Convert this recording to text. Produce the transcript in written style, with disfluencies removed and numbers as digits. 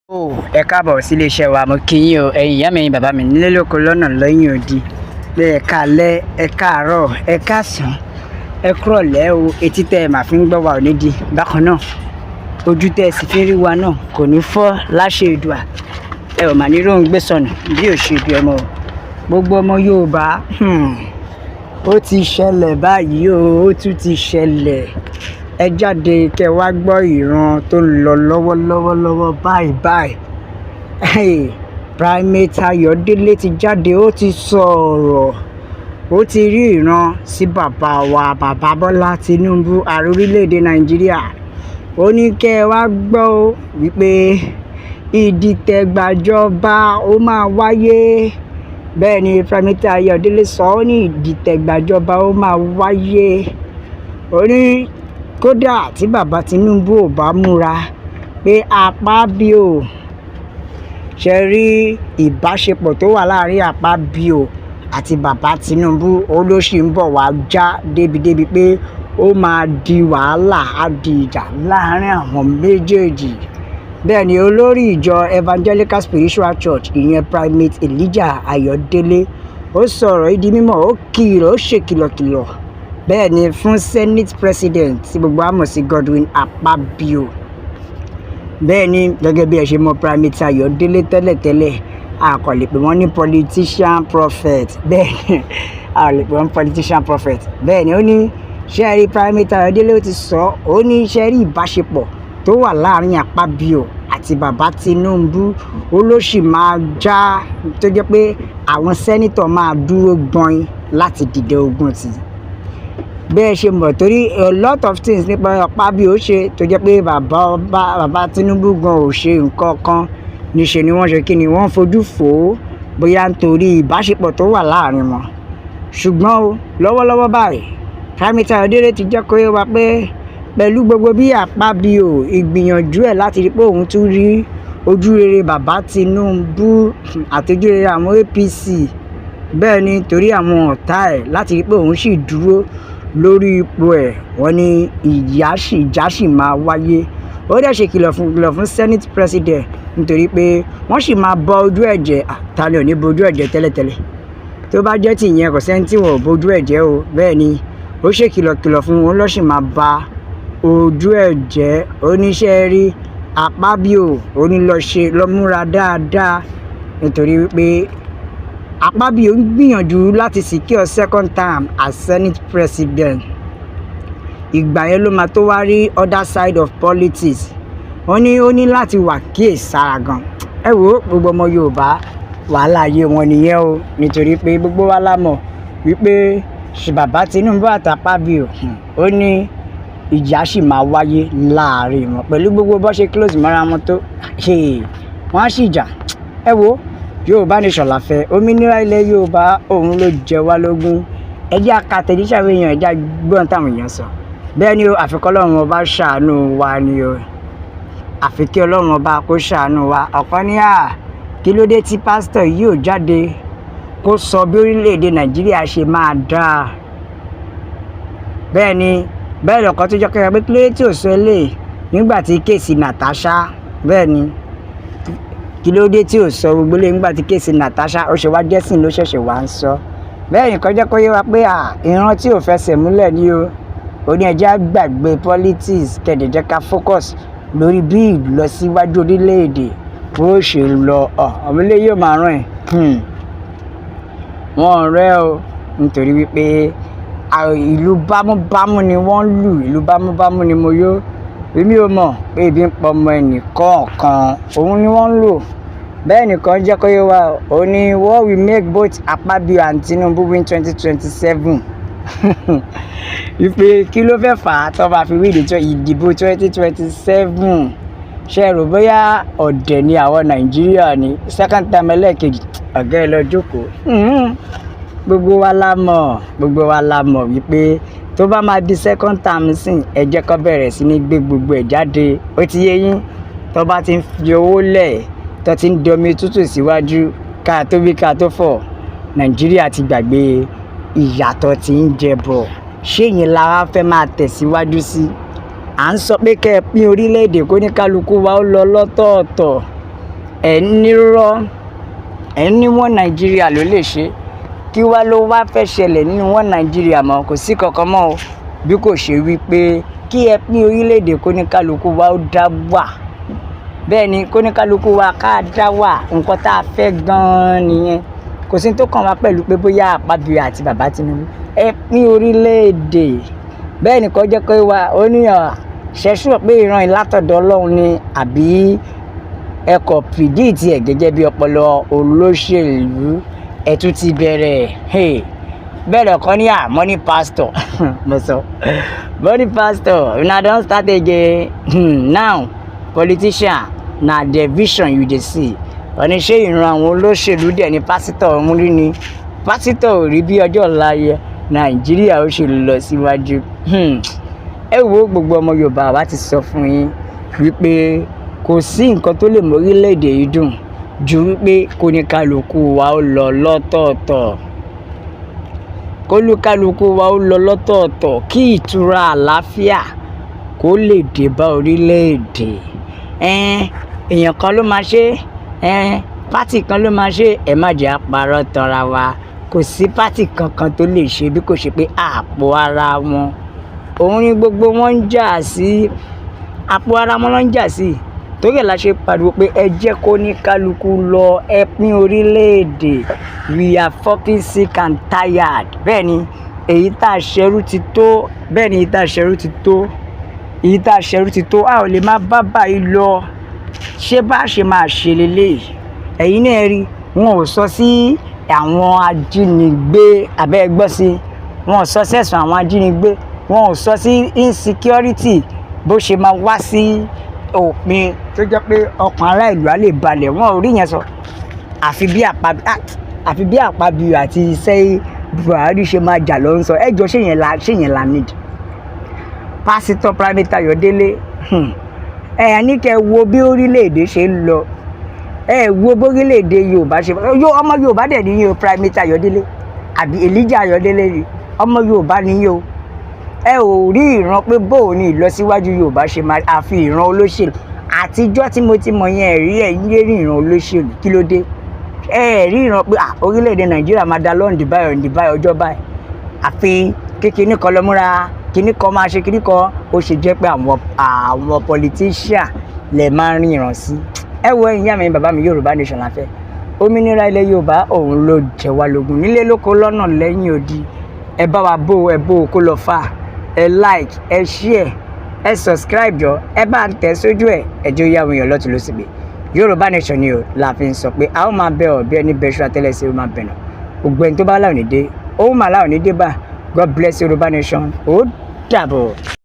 Ẹ káàbọ̀ sí ilé-iṣẹ́ wa, mo kí yín o, ẹ̀yin ìyá mi, ẹ̀yin bàbá mi, nílé lóko lọ́nà lẹ́yìn odi, pé ẹ káalẹ́, ẹ káàárọ̀, ẹ káàsán, ẹ kúrọ̀lẹ́ o, etí tẹ́ ẹ máa fi ń gbọ́ wa ò ní di bákan náà, ojú tẹ́ ẹ sì fi ń rí wa náà kò ní fọ́ láṣẹ Èdùà, ẹ ò mà ní róhun gbé sọnù bí ò ṣe bí ọmọ o. Gbogbo ọmọ Yorùbá, ó ti ṣẹlẹ̀ báyìí o, ó tún ti ṣẹlẹ̀. Ẹ jáde kẹ́ wá gbọ́ ìran tó ń lọ lọ́wọ́lọ́wọ́ báyìí. Primate Ayọ̀délé ti jáde, ó ti sọ̀rọ̀, ó ti rí ìran sí bàbá wa, bàbá Bọ́lá Tinubu, ààrẹ orílẹ̀-èdè Nàìjíríà. Ó ní kẹ́ wá gbọ́ ó wípé ìdìtẹ̀gbàjọba ó máa wáyé. Bẹ́ẹ̀ ni Primate Ayọ̀délé sọ, ó ní ìdìtẹ̀gbàjọba ó máa wáyé. Ó ní kódà tí bàbá Tinubu ò bá múra pé Akpabio, ṣe rí ìbáṣepọ̀ tó wà láàrin Akpabio àti bàbá Tinubu, ó ló ṣì ń bọ̀ wá já débi pé ó máa di wàhálà, á di ìjà láàrin àwọn méjèèjì. Bẹ́ẹ̀ ni olórí ìjọ Evangelical Spiritual Church, ìyẹn Primate Elijah Ayọ̀délé, ó sọ̀rọ̀ ìdí mímọ̀, ó kìlọ̀, ó ṣèkìlọ̀kìlọ̀. Bẹ́ẹ̀ ni fún Senate President tí gbogbo wa mọ̀ sí Godwin Akpabio. Bẹ́ẹ̀ ni gẹ́gẹ́ bí ẹ ṣe mọ̀ Primate Ayọ̀délé tẹ́lẹ̀tẹ́lẹ̀, a kò lè pè wọ́n ní politician prophet. Bẹ́ẹ̀ ni a lè pè wọ́n politician prophet. Bẹ́ẹ̀ ni ó ní ṣe rí Primate Ayọ̀délé, ó ti sọ, ó ní ṣe rí ìbáṣepọ̀ tó wà láàrin Akpabio àti bàbá Tinubu, ó ló sì máa já, tó jẹ́ pé àwọn sẹ́nítọ̀ máa dúró gbọ́n láti dìde ogun tì. Bẹ́ẹ̀ ṣe mọ̀ torí a lot of things nípa Akpabio ṣe tó jẹ́ pé bàbá Tinubu gan ò ṣe nǹkan kan, níṣe ni wọ́n ṣe kí ni wọ́n fojú fò ó bóyá nítorí ìbáṣepọ̀ tó wà láàrin wọn. Ṣùgbọ́n o lọ́wọ́lọ́wọ́ báyìí Primate Ayọ̀délé ti jẹ́ kó yé wa pé pẹ̀lú gbogbo bí Akpabio ìgbìyànjú ẹ̀ láti rí pé òun tún rí ojúrere bàbá Tinubu àti ojúrere àwọn APC, bẹ́ẹ̀ ni torí àwọn ọ̀tá ẹ̀ láti rí pé òun sì dúró lórí ipò ẹ̀, wọ́n ní ìjà sì máa wáyé. Ó dẹ̀ ṣe kìlọ̀ fún Senate President nítorí pé wọ́n sì máa bọ ojú ẹ̀jẹ̀. Ta ni ò ní bojú ẹ̀jẹ̀ tẹ́lẹ̀tẹ́lẹ̀? Tó bá jẹ́ ti ìyẹn kò sẹ́ni tí wọ́n ò bojú ẹ̀jẹ̀ o. Bẹ́ẹ̀ ni ó ṣe kìlọ̀ fún wọn, ló sì máa ba ojú ẹ̀jẹ̀. Oníṣẹ́ rí Akpabio, ó ní lọ múra dáadáa nítorí wípé Akpabio ń gbìyànjú láti secure second term as Senate President. Ìgbà yẹn ló máa tó wá rí other side of politics. Ó ní láti wà kíyèsára gan. Ẹ wo gbogbo ọmọ Yorùbá, wàhálà ayé wọn nìyẹn o, nítorí pé gbogbo wa la mọ̀ wípé bàbá Tinubu àti Akpabio, ó ní ìjà sì máa wáyé láàrin wọn pẹ̀lú gbogbo bó ṣe close mọ́ra wọn tó, wọ́n á sì jà. Ẹ wo Yorùbá nation la fẹ́, òmìnira ilẹ̀ Yorùbá òun ló jẹ wá lógún. Ẹ jẹ́ àkàtẹ̀jíṣẹ́ àwọn èèyàn, ẹ jẹ́ gbọ́n táwọn èèyàn sọ. Bẹ́ẹ̀ ni o, àfi kí Ọlọ́run ọba ṣàánú wa ni o, àfi kí Ọlọ́run ọba kó ṣàánú wa. Ọ̀kan ní kí ló dé tí pásítọ̀ yìí ò jáde kó sọ bí orílẹ̀-èdè Nàìjíríà ṣe máa dáa. Bẹ́ẹ̀ ni bẹ́ẹ̀ lọ́kàn tó jẹ́ pé kí ló dé tí ò sọ eléyìí nígbà tí kéèsì Natasha. Bẹ́ẹ̀ ni kí ló dé tí ò sọ gbogbo lé nígbà tí kéèsì Natasha ó ṣe wá jẹ́sìn ló ṣẹ̀ṣẹ̀ wá ń sọ. Bẹ́ẹ̀ nìkan jẹ́ kó yé wa pé ìran tí ò fẹsẹ̀ múlẹ̀ ni o. Ó ní ẹjẹ́ gbàgbé politics, kẹ̀dẹ̀ jẹ́ ká focus lórí bí ìlọsíwájú orílẹ̀-èdè bó ṣe lọ. Ọmọ ilé yóò máa rán ẹ̀. Wọ́n rẹ́ o nítorí wípé ìlú bámúbámú ni wọ́n lù, ìlú bámúbámú ni mo yó. Èmi ò mọ̀ pé ibi ń pọ̀ ọmọ ẹnìkọ̀ọ̀kan, òun ni wọ́n ń lò. Bẹ́ẹ̀ nìkan jẹ́ kó yé wa, ó ní what will make both Akpabio and Tinubu win 2027. Wípé kí ló fẹ́ fà á tó bá fi wí ìdìbò 2027? Ṣé rò bóyá ọ̀dẹ̀ ni àwọn Nàìjíríà ni second term ẹlẹ́ẹ̀kejì? Ọ̀gá ẹ lọ jókòó. Gbogbo wa la mọ̀ wípé tó bá máa di second term sìn, ẹ jẹ́ kó bẹ̀rẹ̀ sí ní gbé gbogbo ẹ̀ jáde. Ó ti yé yín, tó bá ti ń fi owó lẹ̀, tó ti ń domi tútù síwájú, ká tó bí ká tó fọ̀, Nàìjíríà ti gbàgbé ìyàtọ̀ tí ń jẹ bọ̀. Ṣé yẹn la wá fẹ́ máa tẹ̀síwájú sí? À ń sọ pé kẹ́ ẹ pín orílẹ̀-èdè kó ní kálukú wa ó lọ lọ́tọ̀ọ̀tọ̀. ẹni rọ́ ẹni wọn Nàìjíríà ló lè ṣe kí wá ló wá fẹ́ ṣẹlẹ̀ nínú wọn Nàìjíríà mọ́ kò sí kankan mọ́ o bí kò ṣe wípé kí ẹ pín orílẹ̀-èdè kóníkálukú wa ó dá wà bẹ́ẹ̀ ni kóníkálukú wa ká dá wà nǹkan tá a fẹ́ gan-an nìyẹn kò sí tó kàn wá pẹ̀lú pé bóyá Akpabio àti bàbá Tinubu ẹ pín orílẹ̀-èdè bẹ́ẹ̀ ni kò jẹ́ pé wa ó níyàn ṣẹ́ṣù pé ìran ìlátọ̀dọ̀ Ọlọ́run ni àbí ẹ kò pìdíìtì ẹ̀ gẹ́gẹ́ bí ọpọlọ olóṣèlú ẹ tún ti bẹ̀rẹ̀ bẹ̀rẹ̀ kan ní money pastor mo sọ money pastor una don start again now politician na the vision you dey see wọ́n ní ṣé ìran àwọn olóṣèlú dẹ̀ ní pásítọ̀ ń rí ni pásítọ̀ ò rí bí ọjọ́ ọ̀la yẹ Nàìjíríà ó ṣe lọ síwájú ẹ wo gbogbo ọmọ Yorùbá wa ti sọ fún yín wípé kò sí nǹkan tó lè mú orílẹ̀-èdè yìí dùn ju wípé kóníkálukú wa ó lọ lọ́tọ̀ọ̀tọ̀ kólúkálukú wa ó lọ lọ́tọ̀ọ̀tọ̀ kí ìtura àlàáfíà kó lè dé bá orílẹ̀-èdè èèyàn kan ló máa ṣe pátì kan ló máa ṣe ẹ má jẹ́ àparọ́ tanra wa kò sí pátì kankan tó lè ṣe bí kò ṣe pé àpò ara wọn òun ni gbogbo wọn ń jà sí àpò ara wọn ló ń jà sí torí ẹ̀ la ṣe pariwo pé ẹ jẹ́ kó ní kálukú lọ ẹ pín orílẹ̀-èdè we are fucking sick and tired bẹ́ẹ̀ ni èyí tá a ṣẹrú ti tó bẹ́ẹ̀ ni èyí tá a ṣẹrú ti tó èyí tá a ṣẹrú ti tó a ò lè má bá báyìí lọ ṣé bá ṣe máa ṣe lélẹ̀ ẹ̀yin náà rí wọn ò sọ sí àwọn ajínigbé abẹ́ gbọ́ sí wọn ò sọ sẹ́sùn àwọn ajínigbé wọn ò sọ sí insecurity bó ṣe máa wá sí òpin tó jẹ́ pé ọkàn ará ìlú á lè balẹ̀ wọn ò rí yẹn sọ àfi bí Akpabio àti iṣẹ́ Buhari ṣe máa jà ló ń sọ ẹjọ́ ṣèyẹn la need pásítọ̀ Primate Ayọ̀délé ní kẹ́ wo bí orílẹ̀-èdè ṣe ń lọ wo bórílẹ̀-èdè Yorùbá ṣe ọmọ Yorùbá dẹ̀ níyìn o Primate Ayọ̀délé àbí Elijah Ayọ̀délé ni ọmọ Yorùbá níyìn o ò rí ìran pé bóò ní ìlọsíwájú Yorùbá ṣe máa àfi ìran olóṣèlú àtijọ́ tí mo ti mọ̀ yẹn rí ẹ̀yìn rí ìran olóṣèlú kí ló dé rí ìran pé orílẹ̀-èdè Nàìjíríà máa da lọ́ǹdì báyìí ọjọ́ báyìí àfi kíkiní kan lọ́múra kíní kan máa ṣe kíní kan ó ṣe jẹ́ pé àwọn politician lè máa rí ìran sí wo ìyá mi bàbá mi Yorùbá nation la fẹ́ òmìnira ilẹ̀ Yorùbá òun ló jẹ wá lógún nílé lóko lọ́nà lẹ́yìn odi ẹ bá wa bó kó lọ fà ẹ like ẹ share ẹ subscribe jọ ẹ bá ń tẹ̀ sójú ẹjọ́ yàwó èèyàn lọ́tún ló sì gbé Yorùbá nation ni o la fi ń sọ pé a ó máa bẹ ọ bí ẹni bẹ ṣúra tẹ́lẹ̀ sí ó máa bẹ̀nà ògbẹ́ni tó bá láwọn ní dé ó mà láwọn ní dé bá God bless Yorùbá nation ó dàbọ̀.